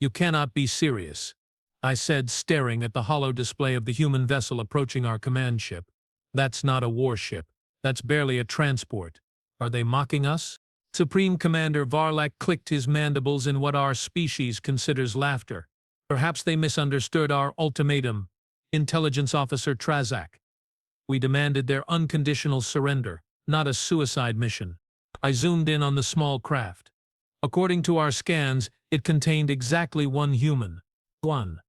You cannot be serious, I said, staring at the hollow display of the human vessel approaching our command ship. That's not a warship. That's barely a transport. Are they mocking us? Supreme Commander Vrell Attack clicked his mandibles in what our species considers laughter. Perhaps they misunderstood our ultimatum. Intelligence Officer Trazak. We demanded their unconditional surrender, not a suicide mission. I zoomed in on the small craft. According to our scans, it contained exactly one human. One.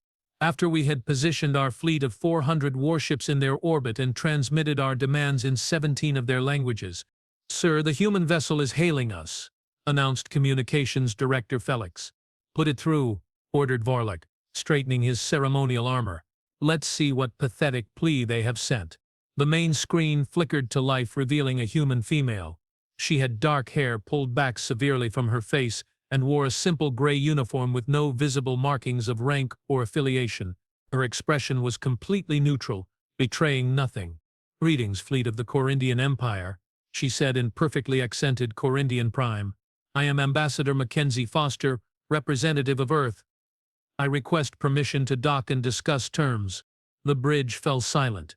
After we had positioned our fleet of 400 warships in their orbit and transmitted our demands in 17 of their languages. Sir, the human vessel is hailing us, announced Communications Director Felix. Put it through, ordered Vrell Attack, straightening his ceremonial armor. Let's see what pathetic plea they have sent. The main screen flickered to life, revealing a human female. She had dark hair pulled back severely from her face and wore a simple gray uniform with no visible markings of rank or affiliation. Her expression was completely neutral, betraying nothing. Greetings, fleet of the Korindian Empire, she said in perfectly accented Korindian Prime. I am Ambassador Mackenzie Foster, representative of Earth. I request permission to dock and discuss terms. The bridge fell silent.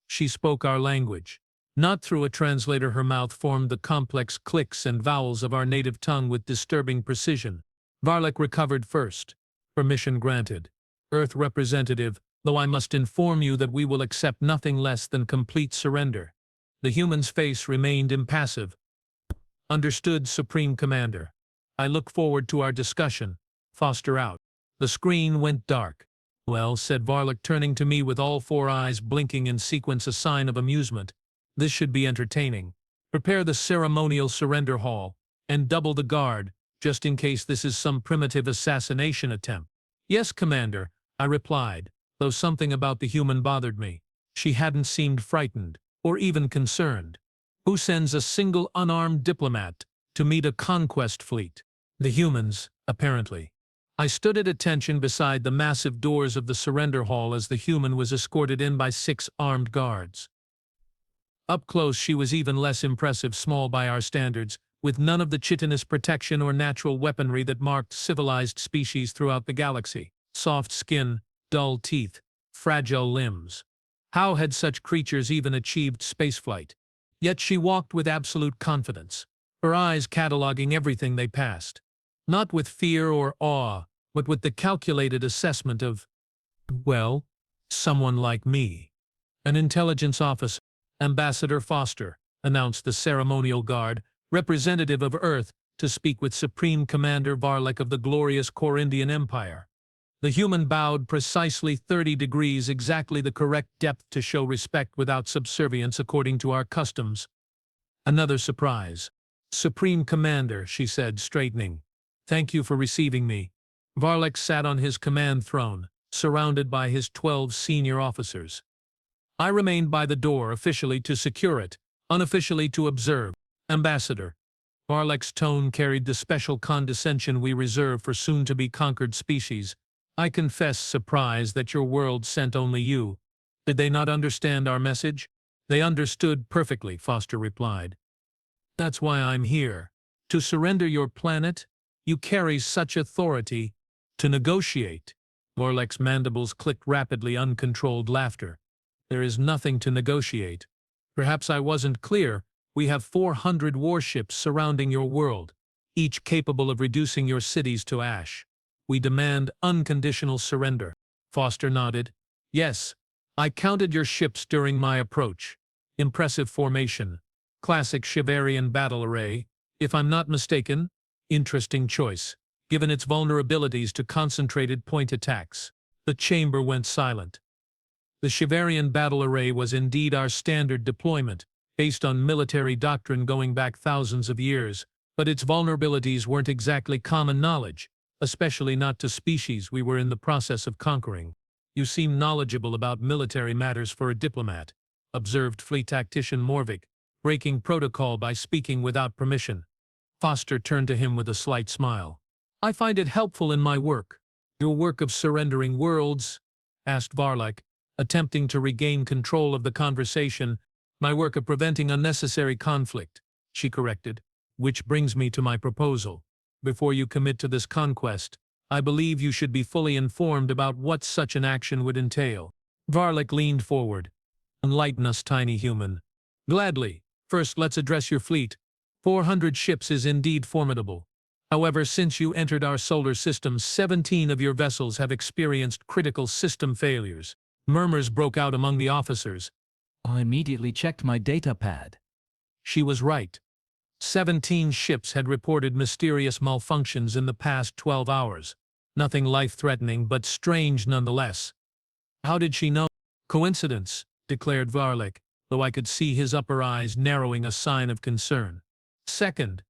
She spoke our language. Not through a translator. Her mouth formed the complex clicks and vowels of our native tongue with disturbing precision. Vrell Attack recovered first. Permission granted. Earth representative, though I must inform you that we will accept nothing less than complete surrender. The human's face remained impassive. Understood, Supreme Commander. I look forward to our discussion. Foster out. The screen went dark. Well, said Vrell Attack, turning to me with all four eyes blinking in sequence, a sign of amusement. This should be entertaining. Prepare the ceremonial surrender hall, and double the guard, just in case this is some primitive assassination attempt. Yes, Commander, I replied, though something about the human bothered me. She hadn't seemed frightened, or even concerned. Who sends a single unarmed diplomat to meet a conquest fleet? The humans, apparently. I stood at attention beside the massive doors of the surrender hall as the human was escorted in by 6 armed guards. Up close she was even less impressive, small by our standards, with none of the chitinous protection or natural weaponry that marked civilized species throughout the galaxy. Soft skin, dull teeth, fragile limbs. How had such creatures even achieved spaceflight? Yet she walked with absolute confidence, her eyes cataloging everything they passed. Not with fear or awe, but with the calculated assessment of, well, someone like me. An intelligence officer. Ambassador Foster, announced the ceremonial guard, representative of Earth, to speak with Supreme Commander Vrell Attack of the glorious Korindian Empire. The human bowed precisely 30 degrees, exactly the correct depth to show respect without subservience according to our customs. Another surprise. Supreme Commander, she said, straightening. Thank you for receiving me. Vrell Attack sat on his command throne, surrounded by his 12 senior officers. I remained by the door, officially to secure it, unofficially to observe. Ambassador. Vrell Attack's tone carried the special condescension we reserve for soon-to-be-conquered species. I confess surprise that your world sent only you. Did they not understand our message? They understood perfectly, Foster replied. That's why I'm here. To surrender your planet? You carry such authority. To negotiate. Vrell Attack's mandibles clicked rapidly, uncontrolled laughter. There is nothing to negotiate. Perhaps I wasn't clear. We have 400 warships surrounding your world, each capable of reducing your cities to ash. We demand unconditional surrender. Foster nodded. Yes, I counted your ships during my approach. Impressive formation. Classic Shivarian battle array. If I'm not mistaken, interesting choice, given its vulnerabilities to concentrated point attacks. The chamber went silent. The Shivarian battle array was indeed our standard deployment, based on military doctrine going back thousands of years, but its vulnerabilities weren't exactly common knowledge, especially not to species we were in the process of conquering. You seem knowledgeable about military matters for a diplomat, observed fleet tactician Morvik, breaking protocol by speaking without permission. Foster turned to him with a slight smile. I find it helpful in my work. Your work of surrendering worlds? Asked Vrell Attack, attempting to regain control of the conversation. My work of preventing unnecessary conflict, she corrected. Which brings me to my proposal. Before you commit to this conquest, I believe you should be fully informed about what such an action would entail. Varlic leaned forward. Enlighten us, tiny human. Gladly. First, let's address your fleet. 400 ships is indeed formidable. However, since you entered our solar system, 17 of your vessels have experienced critical system failures. Murmurs broke out among the officers. I immediately checked my data pad. She was right. 17 ships had reported mysterious malfunctions in the past 12 hours. Nothing life-threatening, but strange nonetheless. How did she know? Coincidence, declared Varlic, though I could see his upper eyes narrowing a sign of concern. Second,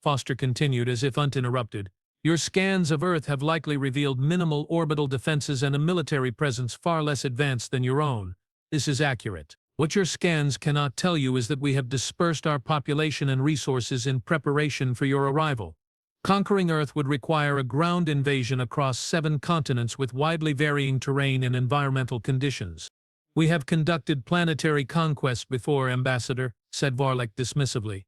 Foster continued as if uninterrupted, your scans of Earth have likely revealed minimal orbital defenses and a military presence far less advanced than your own. This is accurate. What your scans cannot tell you is that we have dispersed our population and resources in preparation for your arrival. Conquering Earth would require a ground invasion across 7 continents with widely varying terrain and environmental conditions. We have conducted planetary conquest before, Ambassador, said Varlic dismissively.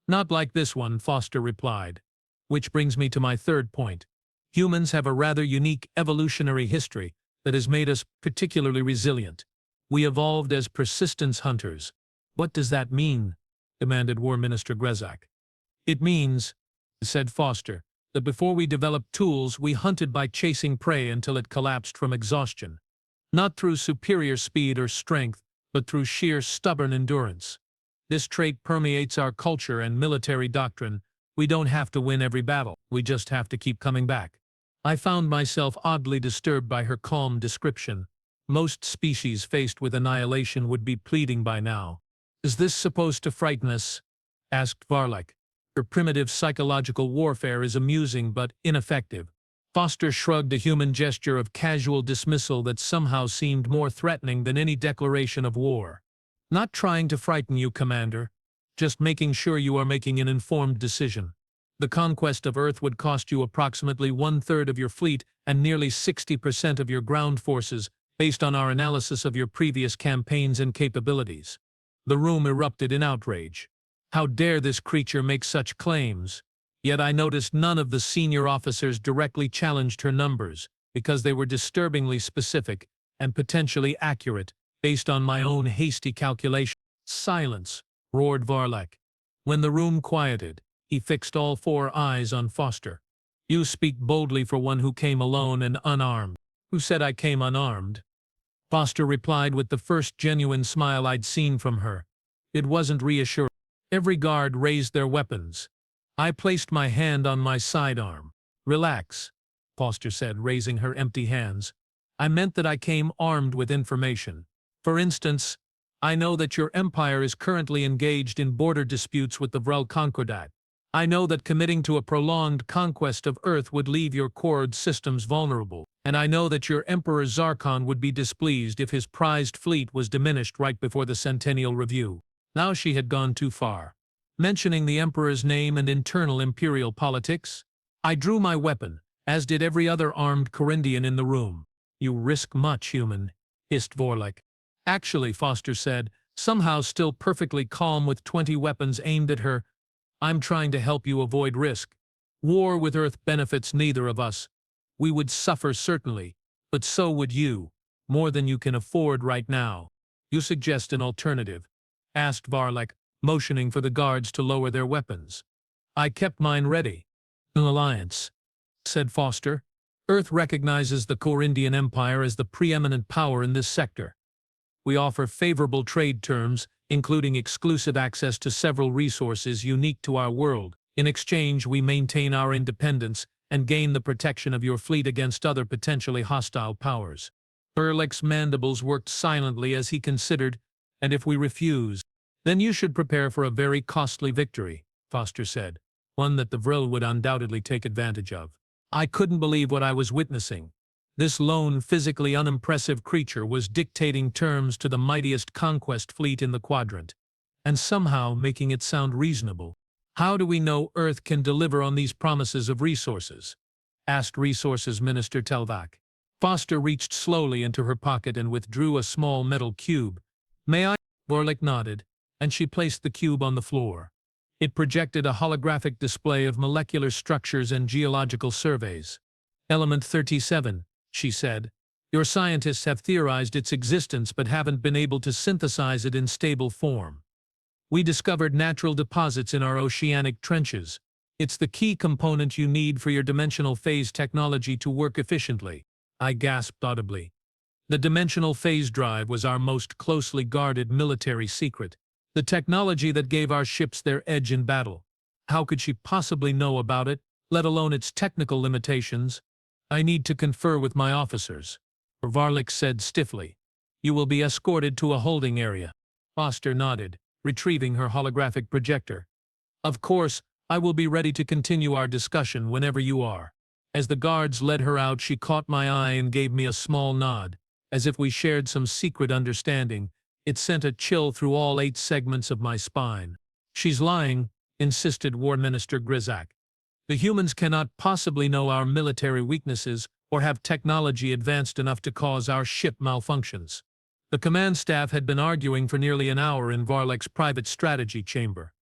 Not like this one, Foster replied. Which brings me to my third point. Humans have a rather unique evolutionary history that has made us particularly resilient. We evolved as persistence hunters. What does that mean? Demanded War Minister Grezak. It means, said Foster, that before we developed tools, we hunted by chasing prey until it collapsed from exhaustion. Not through superior speed or strength, but through sheer stubborn endurance. This trait permeates our culture and military doctrine. We don't have to win every battle, we just have to keep coming back. I found myself oddly disturbed by her calm description. Most species faced with annihilation would be pleading by now. Is this supposed to frighten us? Asked Varlic. Her primitive psychological warfare is amusing but ineffective. Foster shrugged a human gesture of casual dismissal that somehow seemed more threatening than any declaration of war. Not trying to frighten you, Commander. Just making sure you are making an informed decision. The conquest of Earth would cost you approximately 1/3 of your fleet and nearly 60% of your ground forces, based on our analysis of your previous campaigns and capabilities. The room erupted in outrage. How dare this creature make such claims? Yet I noticed none of the senior officers directly challenged her numbers, because they were disturbingly specific and potentially accurate, based on my own hasty calculation. Silence, roared Varlic. When the room quieted, he fixed all 4 eyes on Foster. You speak boldly for one who came alone and unarmed. Who said I came unarmed? Foster replied with the first genuine smile I'd seen from her. It wasn't reassuring. Every guard raised their weapons. I placed my hand on my sidearm. Relax, Foster said, raising her empty hands. I meant that I came armed with information. For instance, I know that your empire is currently engaged in border disputes with the Vrell Attack. I know that committing to a prolonged conquest of Earth would leave your core systems vulnerable, and I know that your Emperor Zarkon would be displeased if his prized fleet was diminished right before the Centennial Review. Now she had gone too far. Mentioning the Emperor's name and internal imperial politics, I drew my weapon, as did every other armed Korindian in the room. You risk much, human, hissed Varlic. Actually, Foster said, somehow still perfectly calm with 20 weapons aimed at her, I'm trying to help you avoid risk. War with Earth benefits neither of us. We would suffer certainly, but so would you, more than you can afford right now. You suggest an alternative? Asked Varlic, motioning for the guards to lower their weapons. I kept mine ready. An alliance, said Foster. Earth recognizes the Korindian Empire as the preeminent power in this sector. We offer favorable trade terms, including exclusive access to several resources unique to our world. In exchange, we maintain our independence and gain the protection of your fleet against other potentially hostile powers. Varlic's mandibles worked silently as he considered, and if we refuse, then you should prepare for a very costly victory, Foster said, one that the Vrell would undoubtedly take advantage of. I couldn't believe what I was witnessing. This lone, physically unimpressive creature was dictating terms to the mightiest conquest fleet in the quadrant, and somehow making it sound reasonable. How do we know Earth can deliver on these promises of resources? Asked Resources Minister Telvac. Foster reached slowly into her pocket and withdrew a small metal cube. May I? Varlic nodded, and she placed the cube on the floor. It projected a holographic display of molecular structures and geological surveys. Element 37, she said. Your scientists have theorized its existence but haven't been able to synthesize it in stable form. We discovered natural deposits in our oceanic trenches. It's the key component you need for your dimensional phase technology to work efficiently. I gasped audibly. The dimensional phase drive was our most closely guarded military secret, the technology that gave our ships their edge in battle. How could she possibly know about it, let alone its technical limitations? I need to confer with my officers, Varlick said stiffly. You will be escorted to a holding area. Foster nodded, retrieving her holographic projector. Of course, I will be ready to continue our discussion whenever you are. As the guards led her out, she caught my eye and gave me a small nod, as if we shared some secret understanding. It sent a chill through all 8 segments of my spine. She's lying, insisted War Minister Grizak. The humans cannot possibly know our military weaknesses or have technology advanced enough to cause our ship malfunctions. The command staff had been arguing for nearly an hour in Varlick's private strategy chamber.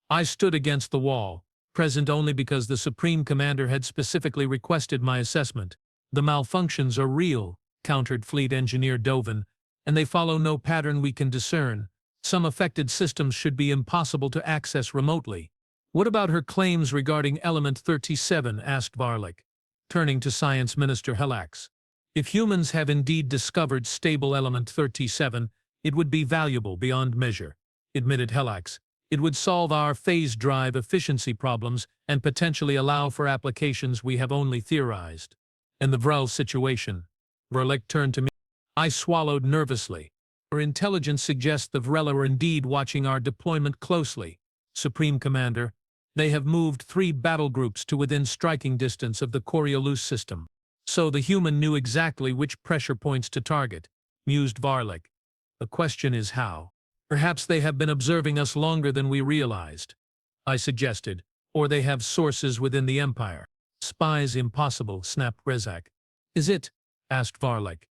I stood against the wall, present only because the Supreme Commander had specifically requested my assessment. The malfunctions are real, countered Fleet Engineer Dovin, and they follow no pattern we can discern. Some affected systems should be impossible to access remotely. What about her claims regarding Element 37? Asked Varlick, turning to Science Minister Helax. If humans have indeed discovered stable Element 37, it would be valuable beyond measure, admitted Helax. It would solve our phase drive efficiency problems and potentially allow for applications we have only theorized. And the Vrell situation. Varlick turned to me. I swallowed nervously. Her intelligence suggests the Vrell are indeed watching our deployment closely. Supreme Commander, they have moved 3 battle groups to within striking distance of the Coriolis system. So the human knew exactly which pressure points to target, mused Varlick. The question is how. Perhaps they have been observing us longer than we realized, I suggested, or they have sources within the Empire. Spies impossible, snapped Grizak. Is it? Asked Varlick.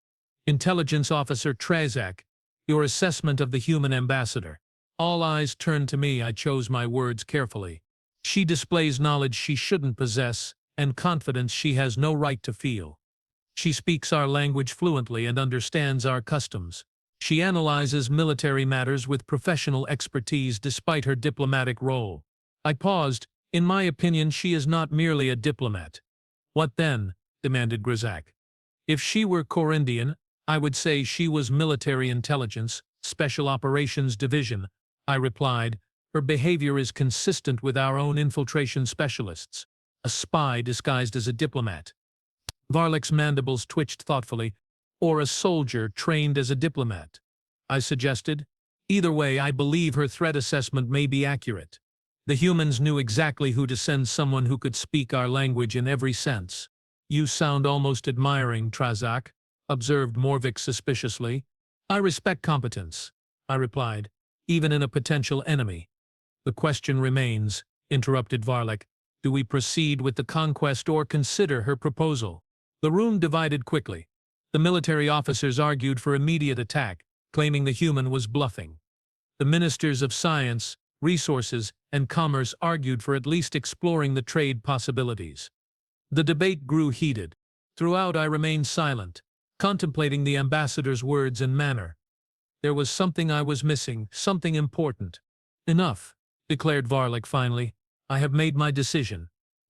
Intelligence Officer Trazak, your assessment of the human ambassador. All eyes turned to me. I chose my words carefully. She displays knowledge she shouldn't possess, and confidence she has no right to feel. She speaks our language fluently and understands our customs. She analyzes military matters with professional expertise despite her diplomatic role. I paused. In my opinion, she is not merely a diplomat. What then? Demanded Grizak. If she were Korindian, I would say she was military intelligence, Special Operations Division, I replied. Her behavior is consistent with our own infiltration specialists. A spy disguised as a diplomat. Varlick's mandibles twitched thoughtfully. Or a soldier trained as a diplomat, I suggested. Either way, I believe her threat assessment may be accurate. The humans knew exactly who to send, someone who could speak our language in every sense. You sound almost admiring, Trazak, observed Morvik suspiciously. I respect competence, I replied, even in a potential enemy. The question remains, interrupted Varlick. Do we proceed with the conquest or consider her proposal? The room divided quickly. The military officers argued for immediate attack, claiming the human was bluffing. The ministers of science, resources, and commerce argued for at least exploring the trade possibilities. The debate grew heated. Throughout I remained silent, contemplating the ambassador's words and manner. There was something I was missing, something important. Enough, declared Varlick finally. I have made my decision.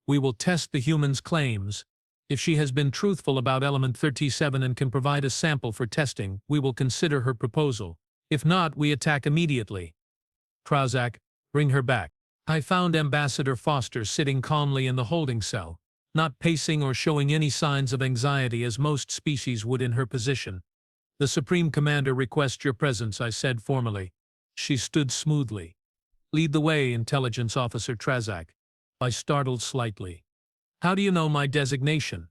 We will test the human's claims. If she has been truthful about Element 37 and can provide a sample for testing, we will consider her proposal. If not, we attack immediately. Trazak, bring her back. I found Ambassador Foster sitting calmly in the holding cell, not pacing or showing any signs of anxiety as most species would in her position. The Supreme Commander requests your presence, I said formally. She stood smoothly. Lead the way, Intelligence Officer Trazak. I startled slightly. How do you know my designation?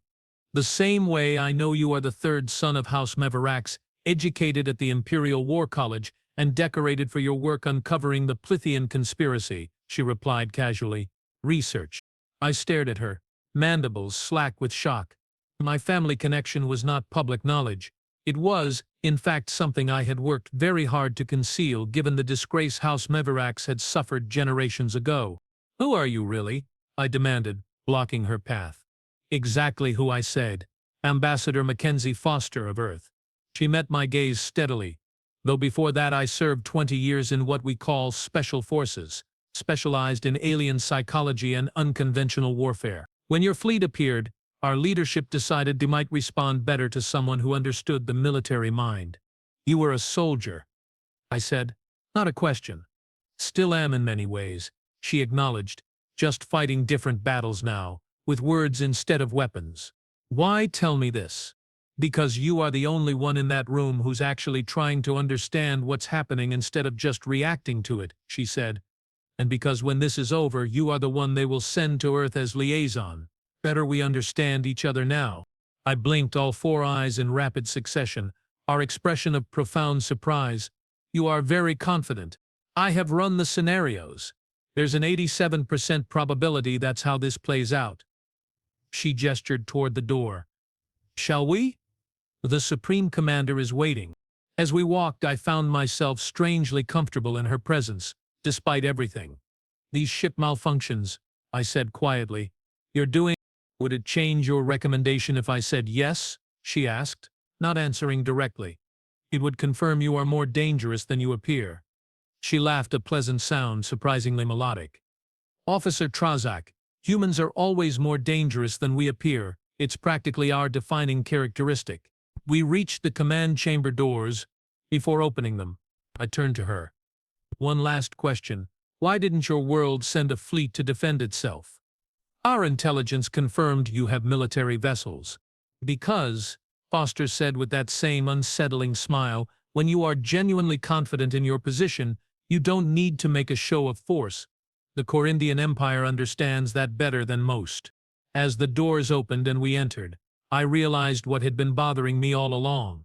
The same way I know you are the 3rd son of House Meverax, educated at the Imperial War College and decorated for your work uncovering the Plithian conspiracy, she replied casually. Research. I stared at her, mandibles slack with shock. My family connection was not public knowledge. It was, in fact, something I had worked very hard to conceal given the disgrace House Meverax had suffered generations ago. Who are you really? I demanded, blocking her path. Exactly who I said. Ambassador Mackenzie Foster of Earth. She met my gaze steadily, though before that I served 20 years in what we call special forces, specialized in alien psychology and unconventional warfare. When your fleet appeared, our leadership decided they might respond better to someone who understood the military mind. You were a soldier, I said. Not a question. Still am in many ways, she acknowledged, just fighting different battles now, with words instead of weapons. Why tell me this? Because you are the only one in that room who's actually trying to understand what's happening instead of just reacting to it, she said. And because when this is over, you are the one they will send to Earth as liaison. Better we understand each other now. I blinked, all four eyes in rapid succession, our expression of profound surprise. You are very confident. I have run the scenarios. There's an 87% probability that's how this plays out. She gestured toward the door. Shall we? The Supreme Commander is waiting. As we walked, I found myself strangely comfortable in her presence, despite everything. These ship malfunctions, I said quietly. You're doing. Would it change your recommendation if I said yes? She asked, not answering directly. It would confirm you are more dangerous than you appear. She laughed, a pleasant sound, surprisingly melodic. Officer Trazak, humans are always more dangerous than we appear. It's practically our defining characteristic. We reached the command chamber doors. Before opening them, I turned to her. One last question. Why didn't your world send a fleet to defend itself? Our intelligence confirmed you have military vessels. Because, Foster said with that same unsettling smile, when you are genuinely confident in your position, you don't need to make a show of force. The Korindian Empire understands that better than most. As the doors opened and we entered, I realized what had been bothering me all along.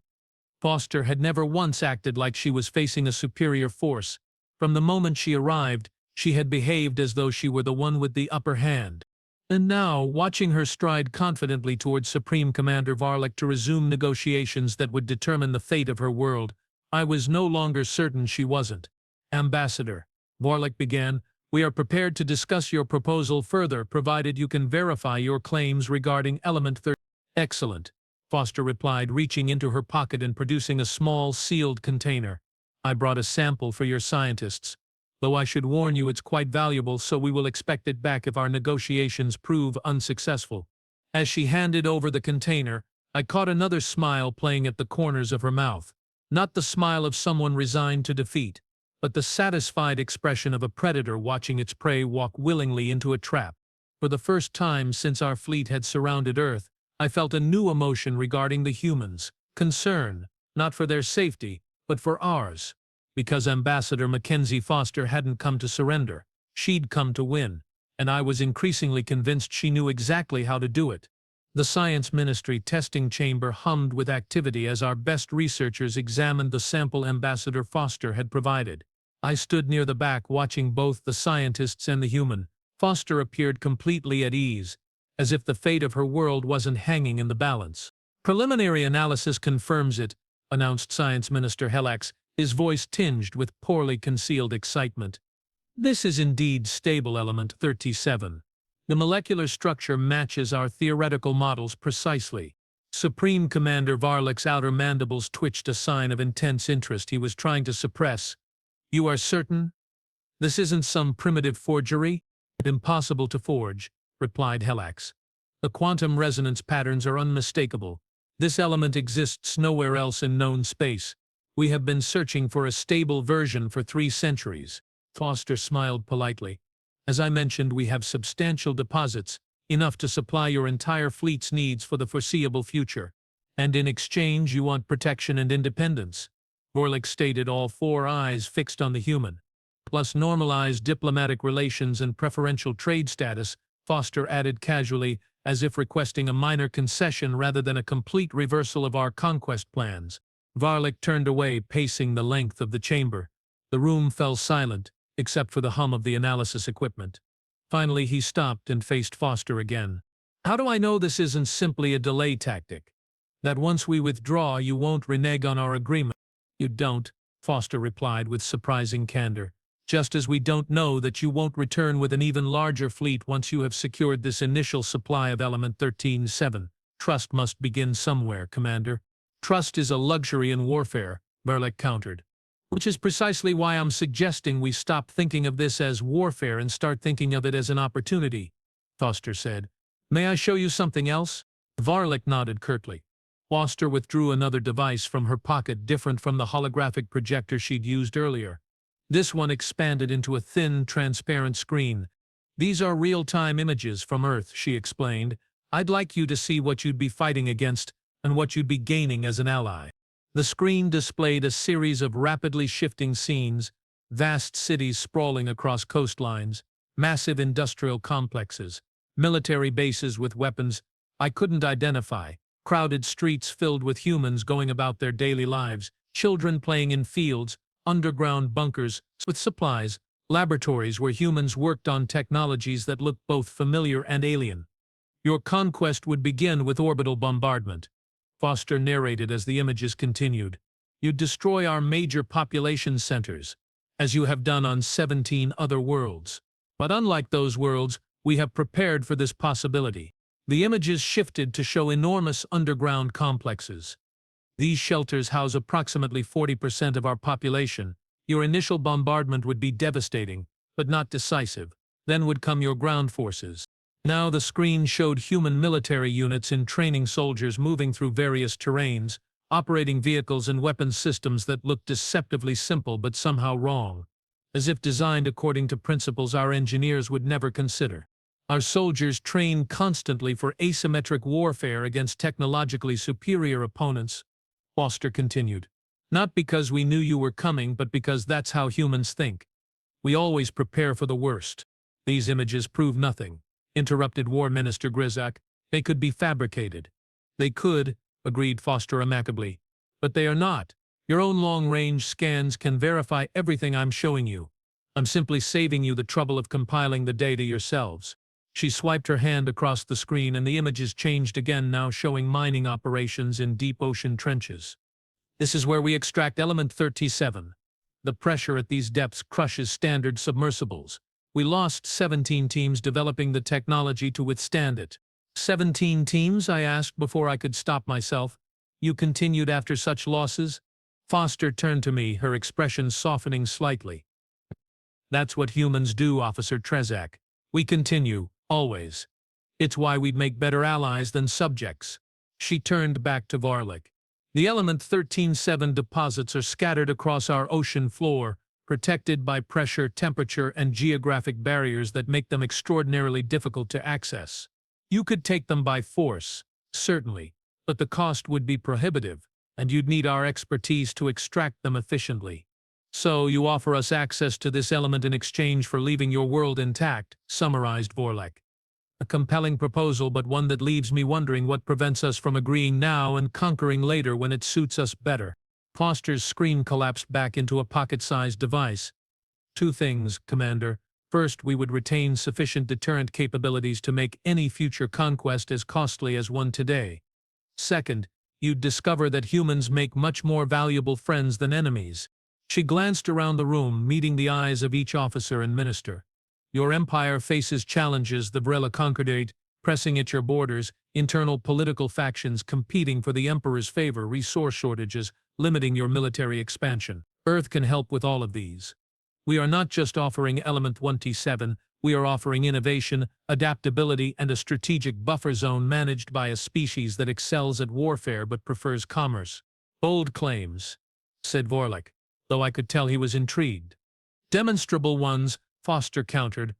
Foster had never once acted like she was facing a superior force. From the moment she arrived, she had behaved as though she were the one with the upper hand. And now, watching her stride confidently towards Supreme Commander Vrell to resume negotiations that would determine the fate of her world, I was no longer certain she wasn't. Ambassador, Vrell began, we are prepared to discuss your proposal further, provided you can verify your claims regarding Element 30. Excellent, Foster replied, reaching into her pocket and producing a small, sealed container. I brought a sample for your scientists. Though I should warn you it's quite valuable, so we will expect it back if our negotiations prove unsuccessful. As she handed over the container, I caught another smile playing at the corners of her mouth. Not the smile of someone resigned to defeat, but the satisfied expression of a predator watching its prey walk willingly into a trap. For the first time since our fleet had surrounded Earth, I felt a new emotion regarding the humans. Concern, not for their safety, but for ours. Because Ambassador Mackenzie Foster hadn't come to surrender. She'd come to win, and I was increasingly convinced she knew exactly how to do it. The Science Ministry testing chamber hummed with activity as our best researchers examined the sample Ambassador Foster had provided. I stood near the back watching both the scientists and the human. Foster appeared completely at ease, as if the fate of her world wasn't hanging in the balance. Preliminary analysis confirms it, announced Science Minister Helax, his voice tinged with poorly concealed excitement. This is indeed stable element 37. The molecular structure matches our theoretical models precisely. Supreme Commander Vrell's outer mandibles twitched, a sign of intense interest he was trying to suppress. You are certain? This isn't some primitive forgery? Impossible to forge, replied Helax. The quantum resonance patterns are unmistakable. This element exists nowhere else in known space. We have been searching for a stable version for 3 centuries. Foster smiled politely. As I mentioned, we have substantial deposits, enough to supply your entire fleet's needs for the foreseeable future. And in exchange, you want protection and independence. Vrell stated, all 4 eyes fixed on the human. Plus normalized diplomatic relations and preferential trade status, Foster added casually, as if requesting a minor concession rather than a complete reversal of our conquest plans. Vrell turned away, pacing the length of the chamber. The room fell silent, except for the hum of the analysis equipment. Finally, he stopped and faced Foster again. How do I know this isn't simply a delay tactic? That once we withdraw, you won't renege on our agreement? You don't, Foster replied with surprising candor. Just as we don't know that you won't return with an even larger fleet once you have secured this initial supply of Element 13-7. Trust must begin somewhere, Commander. Trust is a luxury in warfare, Vrell countered. Which is precisely why I'm suggesting we stop thinking of this as warfare and start thinking of it as an opportunity, Foster said. May I show you something else? Vrell nodded curtly. Foster withdrew another device from her pocket different from the holographic projector she'd used earlier. This one expanded into a thin, transparent screen. These are real-time images from Earth, she explained. I'd like you to see what you'd be fighting against and what you'd be gaining as an ally. The screen displayed a series of rapidly shifting scenes, vast cities sprawling across coastlines, massive industrial complexes, military bases with weapons I couldn't identify, crowded streets filled with humans going about their daily lives, children playing in fields, underground bunkers with supplies, laboratories where humans worked on technologies that looked both familiar and alien. Your conquest would begin with orbital bombardment, Foster narrated as the images continued. You'd destroy our major population centers, as you have done on 17 other worlds. But unlike those worlds, we have prepared for this possibility. The images shifted to show enormous underground complexes. These shelters house approximately 40% of our population. Your initial bombardment would be devastating, but not decisive. Then would come your ground forces. Now the screen showed human military units in training soldiers moving through various terrains, operating vehicles and weapons systems that looked deceptively simple but somehow wrong, as if designed according to principles our engineers would never consider. Our soldiers train constantly for asymmetric warfare against technologically superior opponents, Foster continued. Not because we knew you were coming, but because that's how humans think. We always prepare for the worst. These images prove nothing, interrupted War Minister Grizak. They could be fabricated. They could, agreed Foster amicably. But they are not. Your own long-range scans can verify everything I'm showing you. I'm simply saving you the trouble of compiling the data yourselves. She swiped her hand across the screen and the images changed again, now showing mining operations in deep ocean trenches. This is where we extract Element 37. The pressure at these depths crushes standard submersibles. We lost 17 teams developing the technology to withstand it. 17 teams, I asked before I could stop myself. You continued after such losses? Foster turned to me, her expression softening slightly. That's what humans do, Officer Trezak. We continue, always. It's why we'd make better allies than subjects. She turned back to Vrell. The Element 13-7 deposits are scattered across our ocean floor, protected by pressure, temperature, and geographic barriers that make them extraordinarily difficult to access. You could take them by force, certainly, but the cost would be prohibitive, and you'd need our expertise to extract them efficiently. So you offer us access to this element in exchange for leaving your world intact, summarized Vrell. A compelling proposal, but one that leaves me wondering what prevents us from agreeing now and conquering later when it suits us better. Foster's screen collapsed back into a pocket-sized device. Two things, Commander. First, we would retain sufficient deterrent capabilities to make any future conquest as costly as one today. Second, you'd discover that humans make much more valuable friends than enemies. She glanced around the room, meeting the eyes of each officer and minister. Your empire faces challenges, the Vrell conquered, pressing at your borders, internal political factions competing for the Emperor's favor, resource shortages, limiting your military expansion. Earth can help with all of these. We are not just offering Element 27, we are offering innovation, adaptability, and a strategic buffer zone managed by a species that excels at warfare but prefers commerce. Bold claims, said Vrell, though I could tell he was intrigued. Demonstrable ones, Foster countered.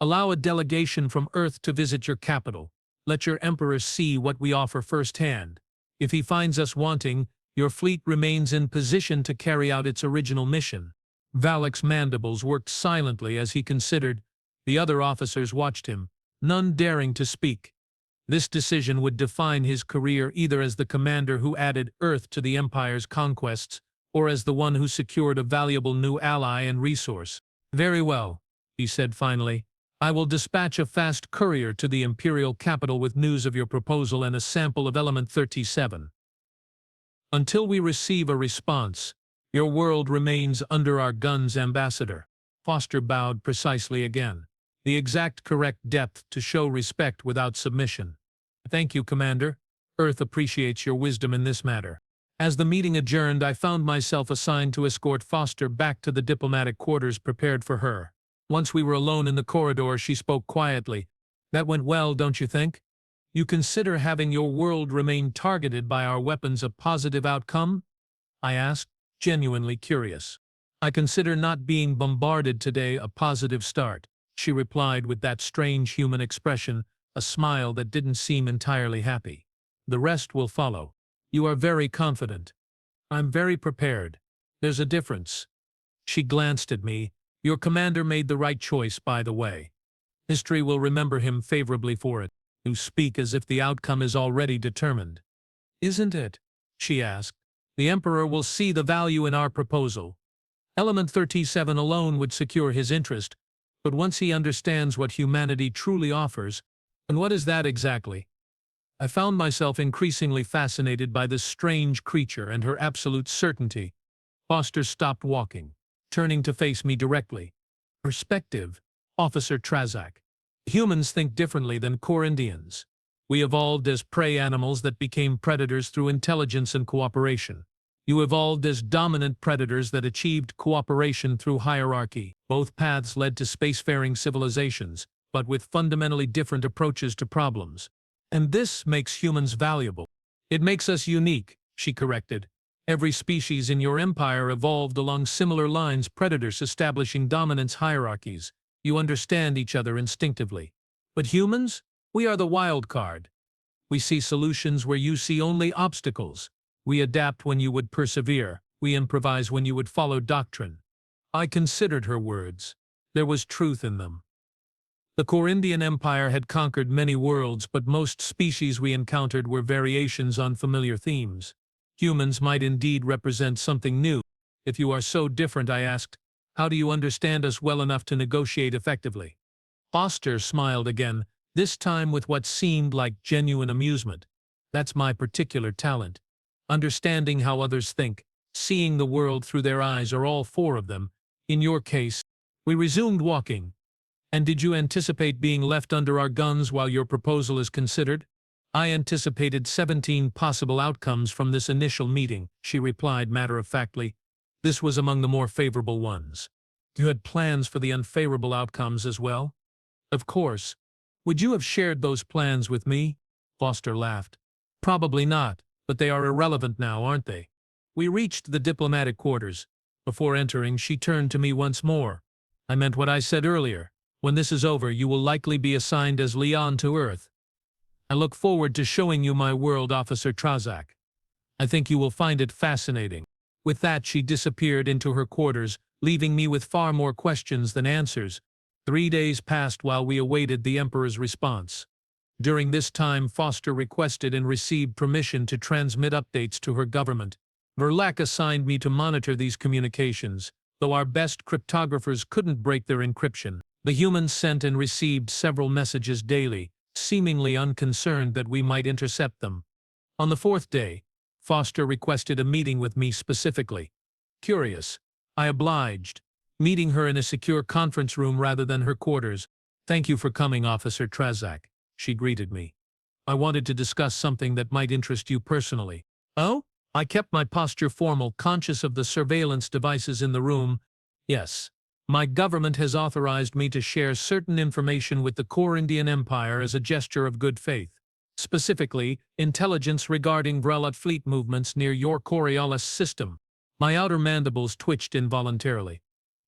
Allow a delegation from Earth to visit your capital. Let your Emperor see what we offer firsthand. If he finds us wanting, your fleet remains in position to carry out its original mission. Vrell's mandibles worked silently as he considered. The other officers watched him, none daring to speak. This decision would define his career either as the commander who added Earth to the Empire's conquests, or as the one who secured a valuable new ally and resource. Very well, he said finally. I will dispatch a fast courier to the Imperial capital with news of your proposal and a sample of Element 37. Until we receive a response, your world remains under our guns, Ambassador. Foster bowed precisely again. The exact correct depth to show respect without submission. Thank you, Commander. Earth appreciates your wisdom in this matter. As the meeting adjourned, I found myself assigned to escort Foster back to the diplomatic quarters prepared for her. Once we were alone in the corridor, she spoke quietly. That went well, don't you think? You consider having your world remain targeted by our weapons a positive outcome? I asked, genuinely curious. I consider not being bombarded today a positive start, she replied with that strange human expression, a smile that didn't seem entirely happy. The rest will follow. You are very confident. I'm very prepared. There's a difference. She glanced at me. Your commander made the right choice, by the way. History will remember him favorably for it. You speak as if the outcome is already determined. Isn't it? She asked. The Emperor will see the value in our proposal. Element 37 alone would secure his interest, but once he understands what humanity truly offers, and what is that exactly? I found myself increasingly fascinated by this strange creature and her absolute certainty. Foster stopped walking, turning to face me directly. Perspective, Officer Trazak. Humans think differently than Korindians. We evolved as prey animals that became predators through intelligence and cooperation. You evolved as dominant predators that achieved cooperation through hierarchy. Both paths led to spacefaring civilizations, but with fundamentally different approaches to problems. And this makes humans valuable. It makes us unique, she corrected. Every species in your empire evolved along similar lines, predators establishing dominance hierarchies. You understand each other instinctively. But humans? We are the wild card. We see solutions where you see only obstacles. We adapt when you would persevere. We improvise when you would follow doctrine. I considered her words. There was truth in them. The Korindian Empire had conquered many worlds, but most species we encountered were variations on familiar themes. Humans might indeed represent something new. If you are so different, I asked, how do you understand us well enough to negotiate effectively? Foster smiled again, this time with what seemed like genuine amusement. That's my particular talent. Understanding how others think, seeing the world through their eyes, are all four of them. In your case, we resumed walking. And did you anticipate being left under our guns while your proposal is considered? I anticipated 17 possible outcomes from this initial meeting, she replied matter-of-factly. This was among the more favorable ones. You had plans for the unfavorable outcomes as well? Of course. Would you have shared those plans with me? Foster laughed. Probably not, but they are irrelevant now, aren't they? We reached the diplomatic quarters. Before entering, she turned to me once more. I meant what I said earlier. When this is over, you will likely be assigned as Leon to Earth. I look forward to showing you my world, Officer Trazak. I think you will find it fascinating. With that, she disappeared into her quarters, leaving me with far more questions than answers. 3 days passed while we awaited the Emperor's response. During this time, Foster requested and received permission to transmit updates to her government. Vrell Attack assigned me to monitor these communications, though our best cryptographers couldn't break their encryption. The humans sent and received several messages daily, seemingly unconcerned that we might intercept them. On the 4th day, Foster requested a meeting with me specifically. Curious, I obliged, meeting her in a secure conference room rather than her quarters. Thank you for coming, Officer Trazak, she greeted me. I wanted to discuss something that might interest you personally. Oh? I kept my posture formal, conscious of the surveillance devices in the room. Yes. My government has authorized me to share certain information with the Korindian Empire as a gesture of good faith. Specifically, intelligence regarding Vrell Attack fleet movements near your Coriolis system. My outer mandibles twitched involuntarily.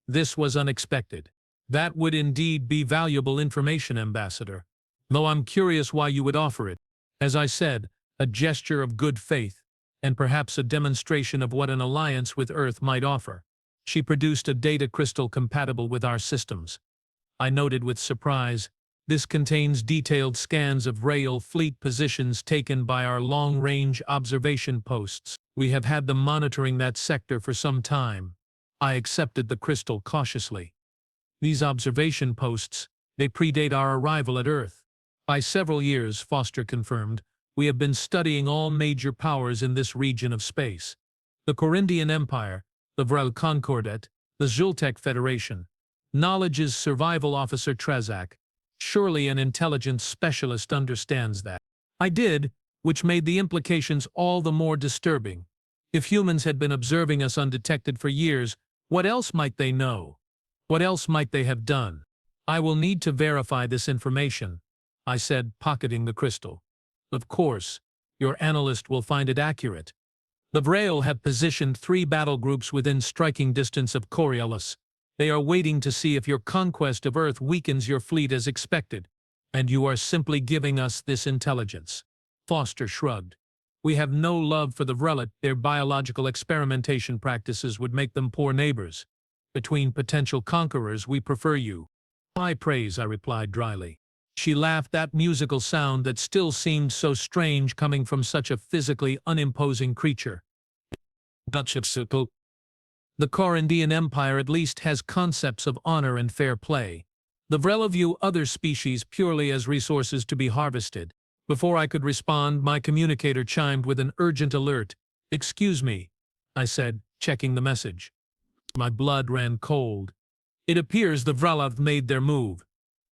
This was unexpected. That would indeed be valuable information, Ambassador. Though I'm curious why you would offer it. As I said, a gesture of good faith, and perhaps a demonstration of what an alliance with Earth might offer. She produced a data crystal compatible with our systems. I noted with surprise, this contains detailed scans of Vrell fleet positions taken by our long-range observation posts. We have had them monitoring that sector for some time. I accepted the crystal cautiously. These observation posts, they predate our arrival at Earth. By several years, Foster confirmed, we have been studying all major powers in this region of space. The Korindian Empire, the Vrell Concordat, the Zultech Federation. Knowledge is survival, Officer Trezak. Surely an intelligence specialist understands that. I did, which made the implications all the more disturbing. If humans had been observing us undetected for years, what else might they know? What else might they have done? I will need to verify this information, I said, pocketing the crystal. Of course, your analyst will find it accurate. The Vrell have positioned 3 battle groups within striking distance of Coriolis. They are waiting to see if your conquest of Earth weakens your fleet as expected, and you are simply giving us this intelligence. Foster shrugged. We have no love for the Vrell. Their biological experimentation practices would make them poor neighbors. Between potential conquerors, we prefer you. High praise, I replied dryly. She laughed, that musical sound that still seemed so strange coming from such a physically unimposing creature. The Korindian Empire at least has concepts of honor and fair play. The Vrell view other species purely as resources to be harvested. Before I could respond, my communicator chimed with an urgent alert. Excuse me, I said, checking the message. My blood ran cold. It appears the Vrell have made their move.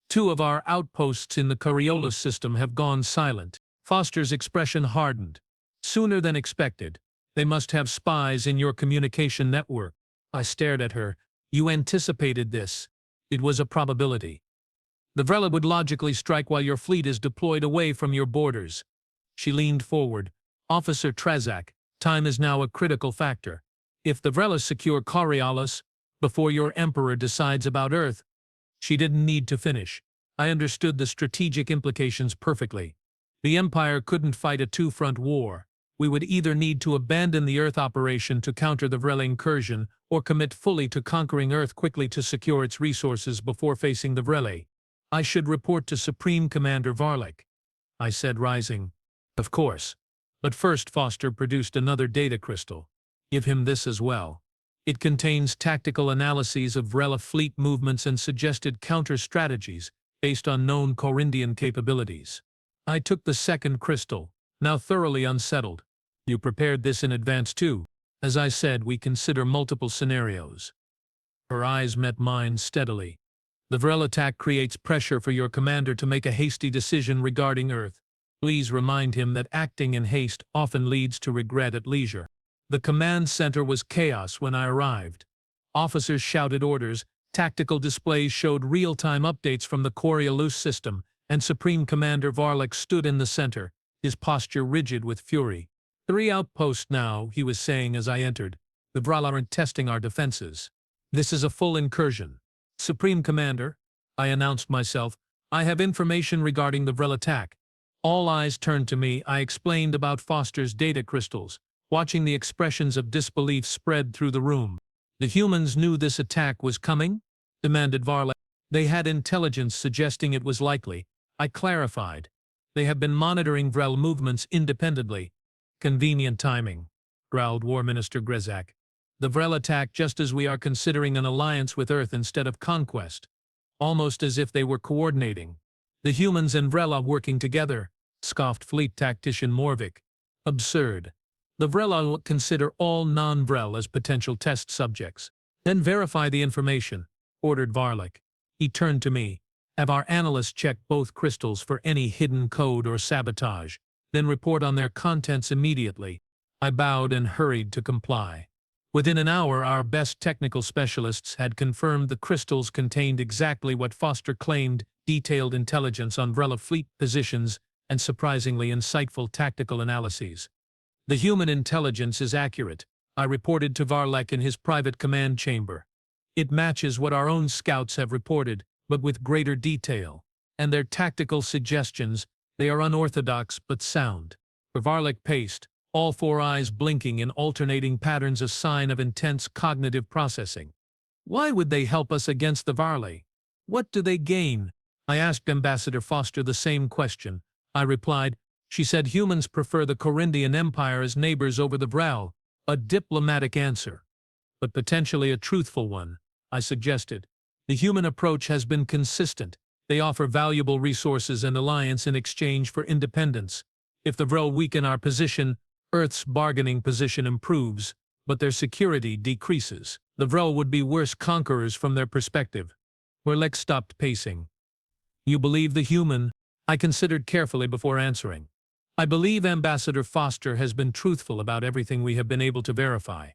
2 of our outposts in the Coriolis system have gone silent. Foster's expression hardened. Sooner than expected. They must have spies in your communication network. I stared at her. You anticipated this. It was a probability. The Vrell would logically strike while your fleet is deployed away from your borders. She leaned forward. Officer Trezak, time is now a critical factor. If the Vrell secure Coriolis before your Emperor decides about Earth, she didn't need to finish. I understood the strategic implications perfectly. The Empire couldn't fight a 2-front war. We would either need to abandon the Earth operation to counter the Vrell incursion, or commit fully to conquering Earth quickly to secure its resources before facing the Vrell. I should report to Supreme Commander Varlik, I said, rising. Of course. But first, Foster produced another data crystal. Give him this as well. It contains tactical analyses of Vrell fleet movements and suggested counter-strategies based on known Korindian capabilities. I took the second crystal, now thoroughly unsettled. You prepared this in advance too. As I said, we consider multiple scenarios. Her eyes met mine steadily. The Vrell attack creates pressure for your commander to make a hasty decision regarding Earth. Please remind him that acting in haste often leads to regret at leisure. The command center was chaos when I arrived. Officers shouted orders, tactical displays showed real-time updates from the Coriolis system, and Supreme Commander Varlik stood in the center, his posture rigid with fury. 3 outposts now, he was saying as I entered. The Vrell aren't testing our defenses. This is a full incursion. Supreme Commander, I announced myself, I have information regarding the Vrell attack. All eyes turned to me. I explained about Foster's data crystals, watching the expressions of disbelief spread through the room. The humans knew this attack was coming? Demanded Varlik. They had intelligence suggesting it was likely. I clarified. They have been monitoring Vrell movements independently. Convenient timing, growled War Minister Grezak. The Vrell attack just as we are considering an alliance with Earth instead of conquest. Almost as if they were coordinating. The humans and Vrell are working together, scoffed Fleet Tactician Morvik. Absurd. The Vrell will consider all non-Vrell as potential test subjects. Then verify the information, ordered Varlik. He turned to me. Have our analysts check both crystals for any hidden code or sabotage, then report on their contents immediately. I bowed and hurried to comply. Within an hour, our best technical specialists had confirmed the crystals contained exactly what Foster claimed: detailed intelligence on Vrell fleet positions and surprisingly insightful tactical analyses. The human intelligence is accurate, I reported to Varlik in his private command chamber. It matches what our own scouts have reported, but with greater detail. And their tactical suggestions, they are unorthodox but sound. Varlik paced, all 4 eyes blinking in alternating patterns, a sign of intense cognitive processing. Why would they help us against the Vrell? What do they gain? I asked Ambassador Foster the same question. I replied. She said humans prefer the Korindian Empire as neighbors over the Vrell. A diplomatic answer. But potentially a truthful one, I suggested. The human approach has been consistent. They offer valuable resources and alliance in exchange for independence. If the Vrell weaken our position, Earth's bargaining position improves, but their security decreases. The Vrell would be worse conquerors from their perspective. Vrell stopped pacing. You believe the human? I considered carefully before answering. I believe Ambassador Foster has been truthful about everything we have been able to verify.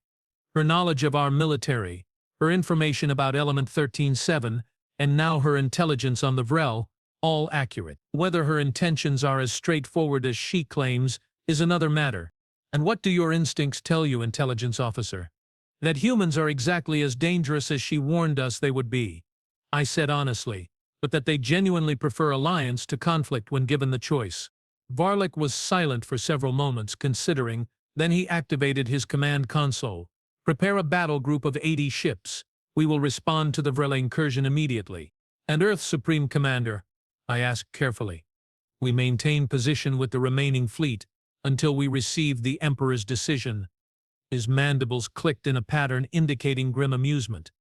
Her knowledge of our military, her information about Element 13-7, and now her intelligence on the Vrell, all accurate. Whether her intentions are as straightforward as she claims is another matter. And what do your instincts tell you, intelligence officer? That humans are exactly as dangerous as she warned us they would be. I said honestly, but that they genuinely prefer alliance to conflict when given the choice. Vrell was silent for several moments, considering, then he activated his command console. Prepare a battle group of 80 ships. We will respond to the Vrell incursion immediately. And Earth's Supreme Commander? I asked carefully. We maintain position with the remaining fleet until we receive the Emperor's decision. His mandibles clicked in a pattern indicating grim amusement,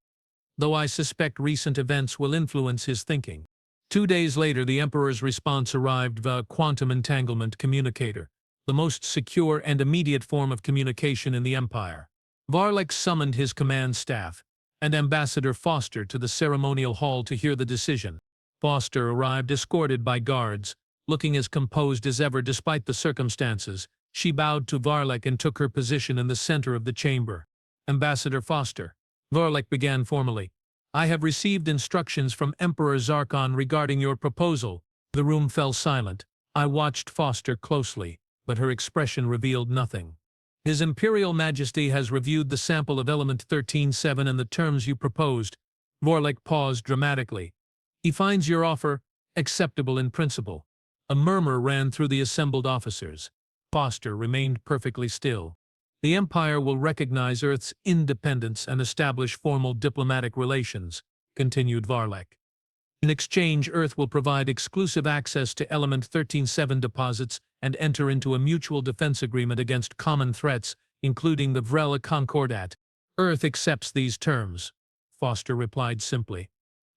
though I suspect recent events will influence his thinking. 2 days later, the Emperor's response arrived via quantum entanglement communicator, the most secure and immediate form of communication in the Empire. Vrell summoned his command staff and Ambassador Foster to the ceremonial hall to hear the decision. Foster arrived escorted by guards, looking as composed as ever despite the circumstances. She bowed to Vrell and took her position in the center of the chamber. Ambassador Foster, Vrell began formally. I have received instructions from Emperor Zarkon regarding your proposal. The room fell silent. I watched Foster closely, but her expression revealed nothing. His Imperial Majesty has reviewed the sample of Element 13-7 and the terms you proposed. Vrell paused dramatically. He finds your offer acceptable in principle. A murmur ran through the assembled officers. Foster remained perfectly still. The Empire will recognize Earth's independence and establish formal diplomatic relations, continued Vrell. In exchange, Earth will provide exclusive access to Element 13-7 deposits and enter into a mutual defense agreement against common threats, including the Vrell Concordat. Earth accepts these terms, Foster replied simply.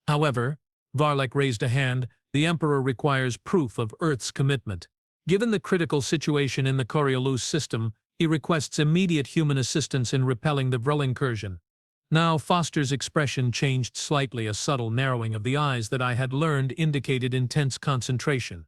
However, Vrell raised a hand, the Emperor requires proof of Earth's commitment. Given the critical situation in the Coriolis system, he requests immediate human assistance in repelling the Vrell incursion. Now Foster's expression changed slightly, a subtle narrowing of the eyes that I had learned indicated intense concentration.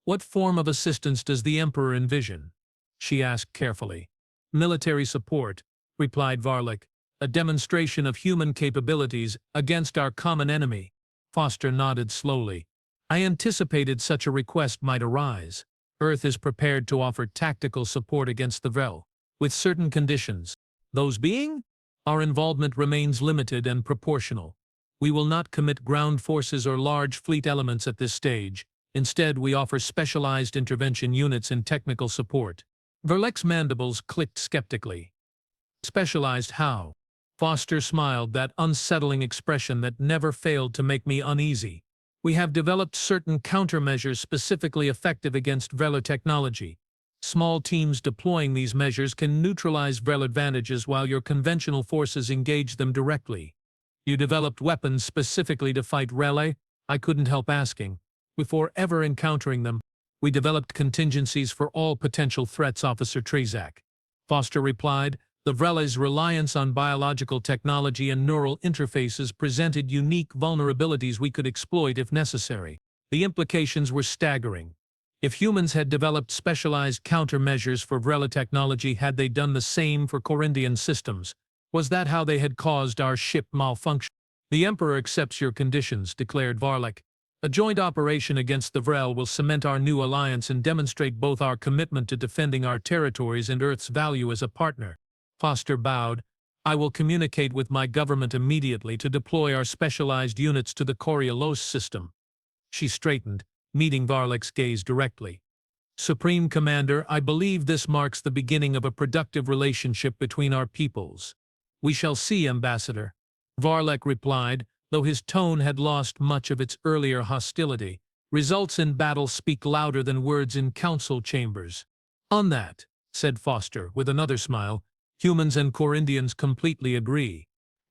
What form of assistance does the Emperor envision? She asked carefully. Military support, replied Vrell, a demonstration of human capabilities against our common enemy. Foster nodded slowly. I anticipated such a request might arise. Earth is prepared to offer tactical support against the Vrell, with certain conditions. Those being? Our involvement remains limited and proportional. We will not commit ground forces or large fleet elements at this stage. Instead, we offer specialized intervention units and technical support. Vrell's mandibles clicked skeptically. Specialized how? Foster smiled, that unsettling expression that never failed to make me uneasy. We have developed certain countermeasures specifically effective against Vrell technology. Small teams deploying these measures can neutralize Vrell advantages while your conventional forces engage them directly. You developed weapons specifically to fight Vrell? I couldn't help asking. Before ever encountering them, we developed contingencies for all potential threats, Officer Trezak. Foster replied. The Vrell's reliance on biological technology and neural interfaces presented unique vulnerabilities we could exploit if necessary. The implications were staggering. If humans had developed specialized countermeasures for Vrell technology, had they done the same for Korindian systems? Was that how they had caused our ship malfunction? The Emperor accepts your conditions, declared Vrell. A joint operation against the Vrell will cement our new alliance and demonstrate both our commitment to defending our territories and Earth's value as a partner. Foster bowed. I will communicate with my government immediately to deploy our specialized units to the Coriolis system. She straightened, meeting Vrell's gaze directly. Supreme Commander, I believe this marks the beginning of a productive relationship between our peoples. We shall see, Ambassador. Vrell replied, though his tone had lost much of its earlier hostility. Results in battle speak louder than words in council chambers. On that, said Foster, with another smile, humans and Korindians completely agree.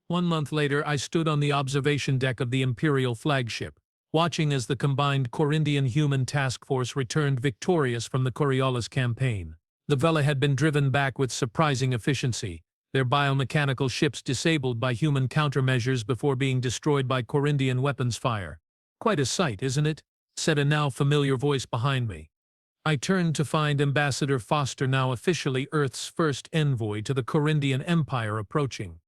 1 month later, I stood on the observation deck of the Imperial flagship, watching as the combined Korindian human task force returned victorious from the Coriolis campaign. The Vrell had been driven back with surprising efficiency, their biomechanical ships disabled by human countermeasures before being destroyed by Korindian weapons fire. "Quite a sight, isn't it?" said a now familiar voice behind me. I turned to find Ambassador Foster, now officially Earth's first envoy to the Korindian Empire, approaching.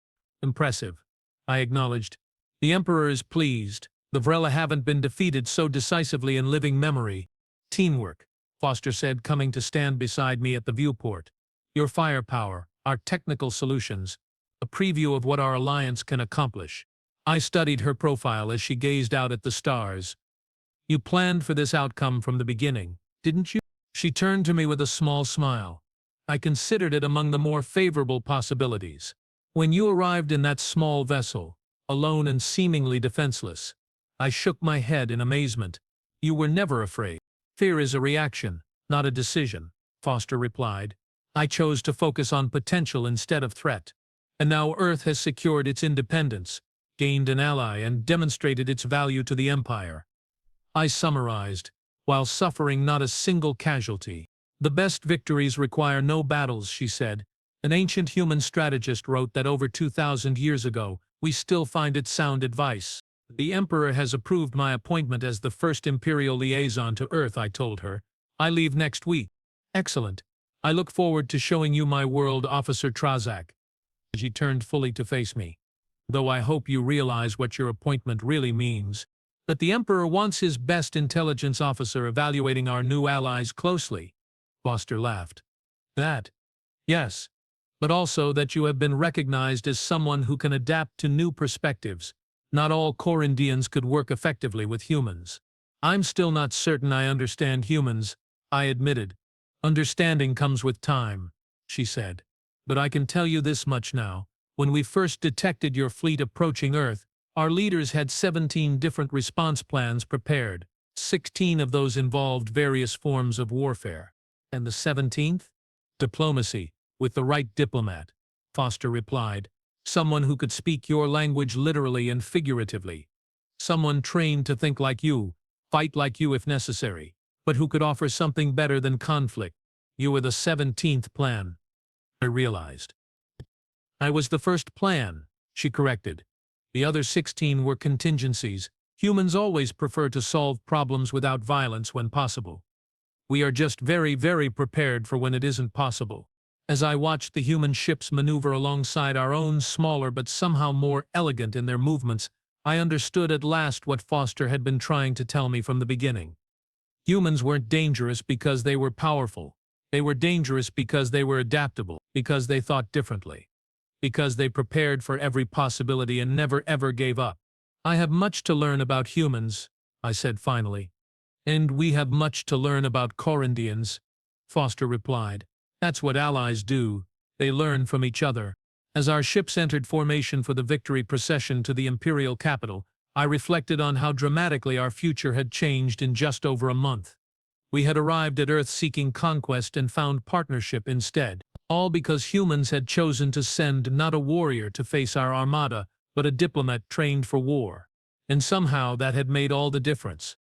"Impressive," I acknowledged. "The Emperor is pleased. The Vrell haven't been defeated so decisively in living memory." "Teamwork," Foster said, coming to stand beside me at the viewport. "Your firepower, our technical solutions, a preview of what our alliance can accomplish." I studied her profile as she gazed out at the stars. "You planned for this outcome from the beginning, didn't you?" She turned to me with a small smile. "I considered it among the more favorable possibilities. When you arrived in that small vessel, alone and seemingly defenseless, I shook my head in amazement. You were never afraid." "Fear is a reaction, not a decision," Foster replied. "I chose to focus on potential instead of threat. And now Earth has secured its independence, gained an ally, and demonstrated its value to the Empire." I summarized, while suffering not a single casualty. "The best victories require no battles," she said. "An ancient human strategist wrote that over 2,000 years ago. We still find it sound advice." "The Emperor has approved my appointment as the first Imperial liaison to Earth," I told her. "I leave next week." "Excellent. I look forward to showing you my world, Officer Trazak." She turned fully to face me. "Though I hope you realize what your appointment really means. That the Emperor wants his best intelligence officer evaluating our new allies closely." Foster laughed. "That? Yes. But also that you have been recognized as someone who can adapt to new perspectives. Not all Korindians could work effectively with humans." "I'm still not certain I understand humans," I admitted. "Understanding comes with time," she said. "But I can tell you this much now. When we first detected your fleet approaching Earth, our leaders had 17 different response plans prepared. 16 of those involved various forms of warfare." "And the 17th? "Diplomacy, with the right diplomat," Foster replied. "Someone who could speak your language literally and figuratively. Someone trained to think like you, fight like you if necessary, but who could offer something better than conflict. You were the 17th plan." I realized. "I was the first plan," she corrected. "The other 16 were contingencies. Humans always prefer to solve problems without violence when possible. We are just very, very prepared for when it isn't possible." As I watched the human ships maneuver alongside our own, smaller but somehow more elegant in their movements, I understood at last what Foster had been trying to tell me from the beginning. Humans weren't dangerous because they were powerful. They were dangerous because they were adaptable, because they thought differently, because they prepared for every possibility and never ever gave up. "I have much to learn about humans," I said finally. "And we have much to learn about Korindians," Foster replied. "That's what allies do. They learn from each other." As our ships entered formation for the victory procession to the imperial capital, I reflected on how dramatically our future had changed in just over a month. We had arrived at Earth seeking conquest and found partnership instead, all because humans had chosen to send not a warrior to face our armada, but a diplomat trained for war. And somehow that had made all the difference.